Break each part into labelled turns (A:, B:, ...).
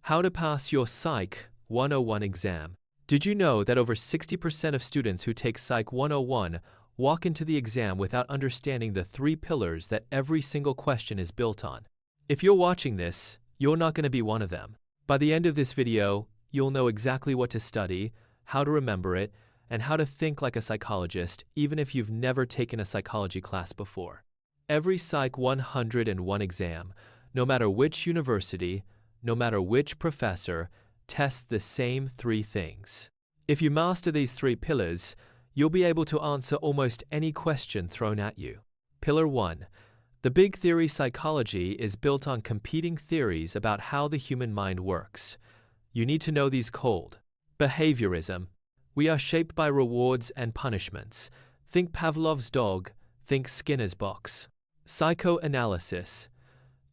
A: How to pass your Psych 101 exam. Did you know that over 60% of students who take Psych 101 walk into the exam without understanding the 3 pillars that every single question is built on? If you're watching this, you're not going to be one of them. By the end of this video, you'll know exactly what to study, how to remember it, and how to think like a psychologist, even if you've never taken a psychology class before. Every Psych 101 exam, no matter which university, no matter which professor, tests the same 3 things. If you master these 3 pillars, you'll be able to answer almost any question thrown at you. Pillar 1. The big theory psychology is built on competing theories about how the human mind works. You need to know these cold. Behaviorism. We are shaped by rewards and punishments. Think Pavlov's dog, think Skinner's box. Psychoanalysis.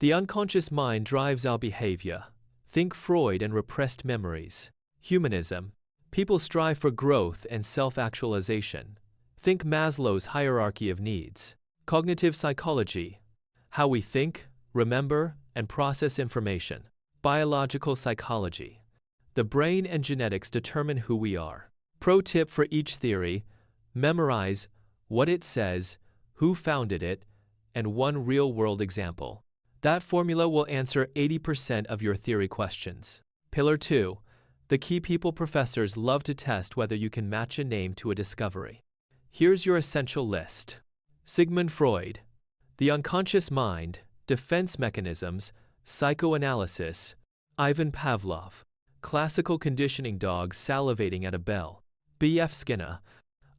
A: The unconscious mind drives our behavior. Think Freud and repressed memories. Humanism. People strive for growth and self-actualization. Think Maslow's hierarchy of needs. Cognitive psychology. How we think, remember, and process information. Biological psychology. The brain and genetics determine who we are. Pro tip for each theory: memorize what it says, who founded it, and one real-world example. That formula will answer 80% of your theory questions. Pillar 2. The key people professors love to test whether you can match a name to a discovery. Here's your essential list. Sigmund Freud. The unconscious mind, defense mechanisms, psychoanalysis. Ivan Pavlov. Classical conditioning, dogs salivating at a bell. B.F. Skinner.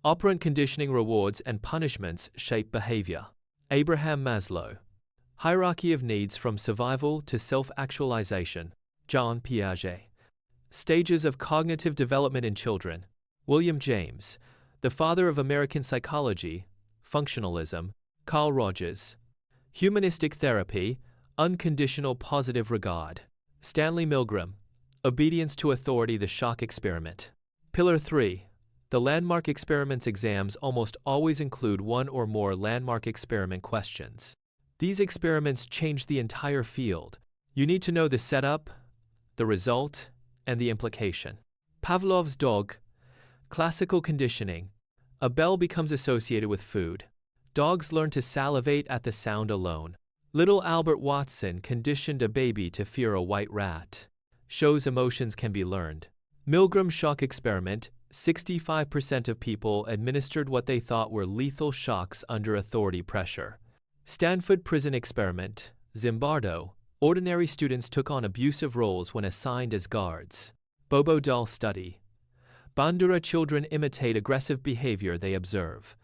A: Operant conditioning, rewards and punishments shape behavior. Abraham Maslow. Hierarchy of needs from survival to self-actualization. Jean Piaget. Stages of cognitive development in children. William James, the father of American psychology. Functionalism. Carl Rogers. Humanistic therapy, unconditional positive regard. Stanley Milgram. Obedience to authority, the shock experiment. Pillar 3. The landmark experiments exams almost always include one or more landmark experiment questions. These experiments change the entire field. You need to know the setup, the result, and the implication. Pavlov's dog. Classical conditioning. A bell becomes associated with food. Dogs learn to salivate at the sound alone. Little Albert Watson conditioned a baby to fear a white rat. Shows emotions can be learned. Milgram shock experiment. 65% of people administered what they thought were lethal shocks under authority pressure. Stanford prison experiment. Zimbardo. Ordinary students took on abusive roles when assigned as guards. Bobo doll study. Bandura children imitate aggressive behavior they observe.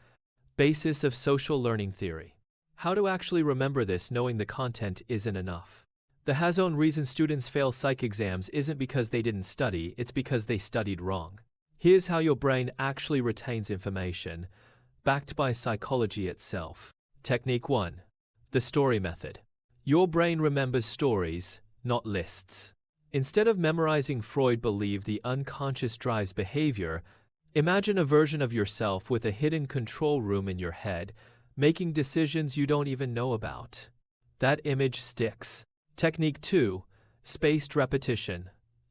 A: Basis of social learning theory. How to actually remember this knowing the content isn't enough. The has-own reason students fail psych exams isn't because they didn't study, it's because they studied wrong. Here's how your brain actually retains information, backed by psychology itself. Technique 1. The story method. Your brain remembers stories, not lists. Instead of memorizing Freud believed the unconscious drives behavior, imagine a version of yourself with a hidden control room in your head, making decisions you don't even know about. That image sticks. Technique 2. Spaced repetition.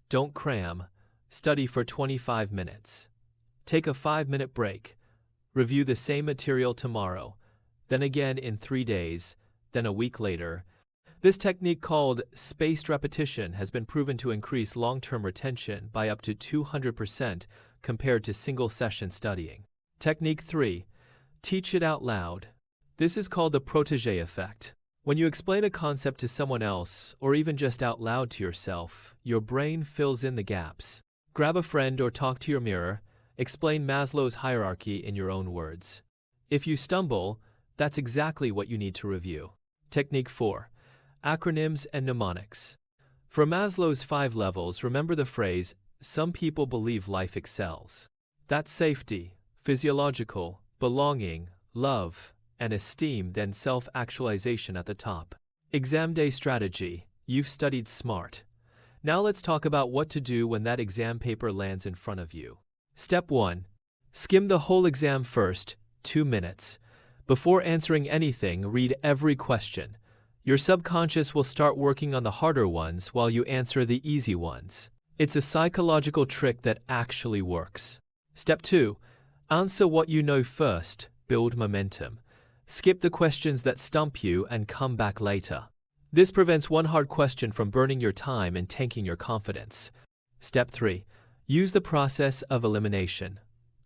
A: Don't cram. Study for 25 minutes. Take a 5-minute break. Review the same material tomorrow, then again in 3 days, then a week later. This technique, called spaced repetition, has been proven to increase long-term retention by up to 200% compared to single-session studying. Technique 3. Teach it out loud. This is called the protégé effect. When you explain a concept to someone else, or even just out loud to yourself, your brain fills in the gaps. Grab a friend or talk to your mirror. Explain Maslow's hierarchy in your own words. If you stumble, that's exactly what you need to review. Technique 4. Acronyms and mnemonics. For Maslow's 5 levels, remember the phrase, "Some people believe life excels." That's safety, physiological, belonging, love, and esteem, then self-actualization at the top. Exam day strategy. You've studied smart. Now let's talk about what to do when that exam paper lands in front of you. Step 1. Skim the whole exam first, 2 minutes. Before answering anything, read every question. Your subconscious will start working on the harder ones while you answer the easy ones. It's a psychological trick that actually works. Step 2. Answer what you know first. Build momentum. Skip the questions that stump you and come back later. This prevents one hard question from burning your time and tanking your confidence. Step 3. Use the process of elimination.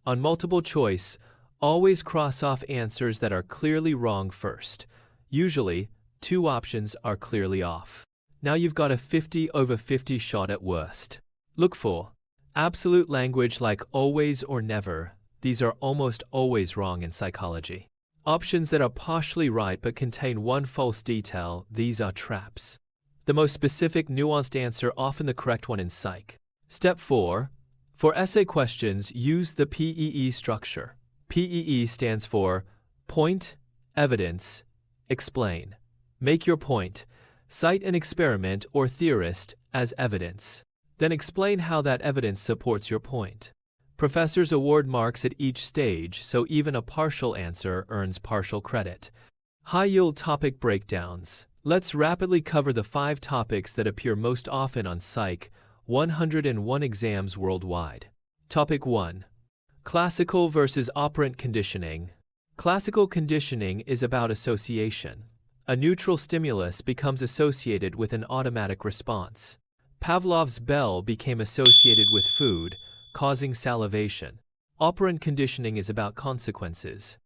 A: On multiple choice, always cross off answers that are clearly wrong first. Usually, 2 options are clearly off. Now you've got a 50/50 shot at worst. Look for absolute language like always or never. These are almost always wrong in psychology. Options that are partially right but contain one false detail, these are traps. The most specific, nuanced answer, often the correct one in Psych. Step 4. For essay questions, use the PEE structure. PEE stands for Point, Evidence, Explain. Make your point. Cite an experiment or theorist as evidence. Then explain how that evidence supports your point. Professors award marks at each stage, so even a partial answer earns partial credit. High-yield topic breakdowns. Let's rapidly cover the 5 topics that appear most often on Psych 101 exams worldwide. Topic 1. Classical versus operant conditioning. Classical conditioning is about association. A neutral stimulus becomes associated with an automatic response. Pavlov's bell became associated with food, causing salivation. Operant conditioning is about consequences.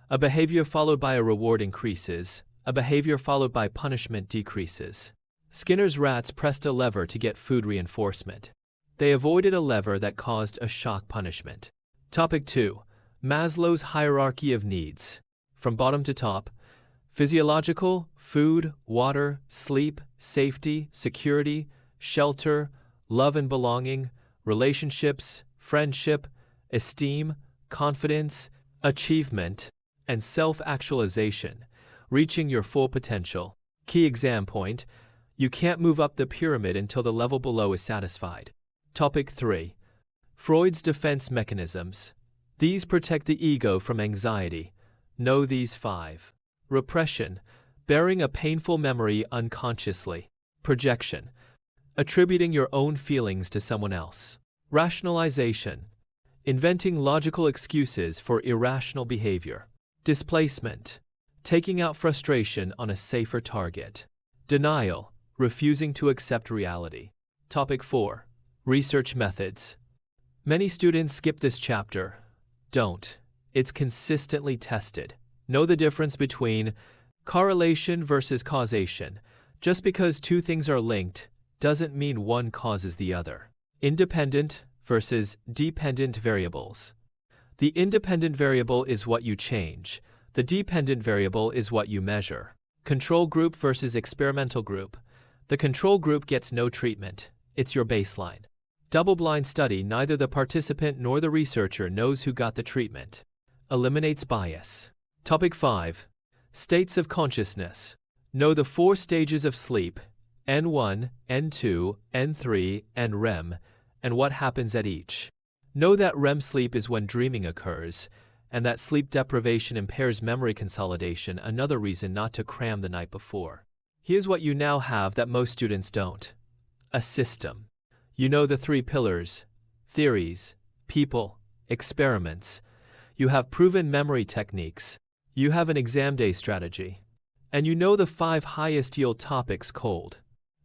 A: A behavior followed by a reward increases. A behavior followed by punishment decreases. Skinner's rats pressed a lever to get food reinforcement. They avoided a lever that caused a shock punishment. Topic 2. Maslow's hierarchy of needs. From bottom to top: physiological, food, water, sleep, safety, security, shelter, love and belonging, relationships, friendship, esteem, confidence, achievement, and self-actualization, reaching your full potential. Key exam point: you can't move up the pyramid until the level below is satisfied. Topic 3. Freud's defense mechanisms. These protect the ego from anxiety. Know these 5. Repression, bearing a painful memory unconsciously. Projection, attributing your own feelings to someone else. Rationalization, inventing logical excuses for irrational behavior. Displacement, taking out frustration on a safer target. Denial, refusing to accept reality. Topic 4. Research methods. Many students skip this chapter. Don't. It's consistently tested. Know the difference between correlation versus causation. Just because 2 things are linked doesn't mean one causes the other. Independent versus dependent variables. The independent variable is what you change. The dependent variable is what you measure. Control group versus experimental group. The control group gets no treatment. It's your baseline. Double-blind study: neither the participant nor the researcher knows who got the treatment. Eliminates bias. Topic 5. States of consciousness. Know the 4 stages of sleep: N1, N2, N3, and REM, and what happens at each. Know that REM sleep is when dreaming occurs, and that sleep deprivation impairs memory consolidation, another reason not to cram the night before. Here's what you now have that most students don't: a system. You know the 3 pillars: theories, people, experiments. You have proven memory techniques. You have an exam day strategy. And you know the 5 highest yield topics cold.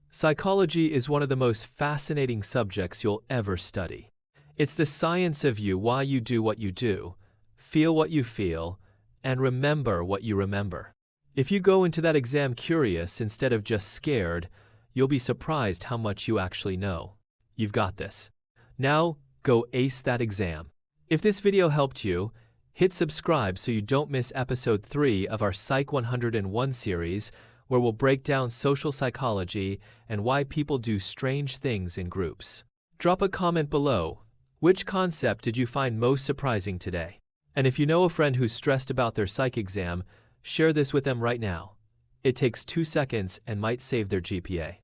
A: Psychology is one of the most fascinating subjects you'll ever study. It's the science of you, why you do what you do, feel what you feel, and remember what you remember. If you go into that exam curious instead of just scared, you'll be surprised how much you actually know. You've got this. Now, go ace that exam. If this video helped you, hit subscribe so you don't miss episode 3 of our Psych 101 series, where we'll break down social psychology and why people do strange things in groups. Drop a comment below. Which concept did you find most surprising today? And if you know a friend who's stressed about their psych exam, share this with them right now. It takes 2 seconds and might save their GPA.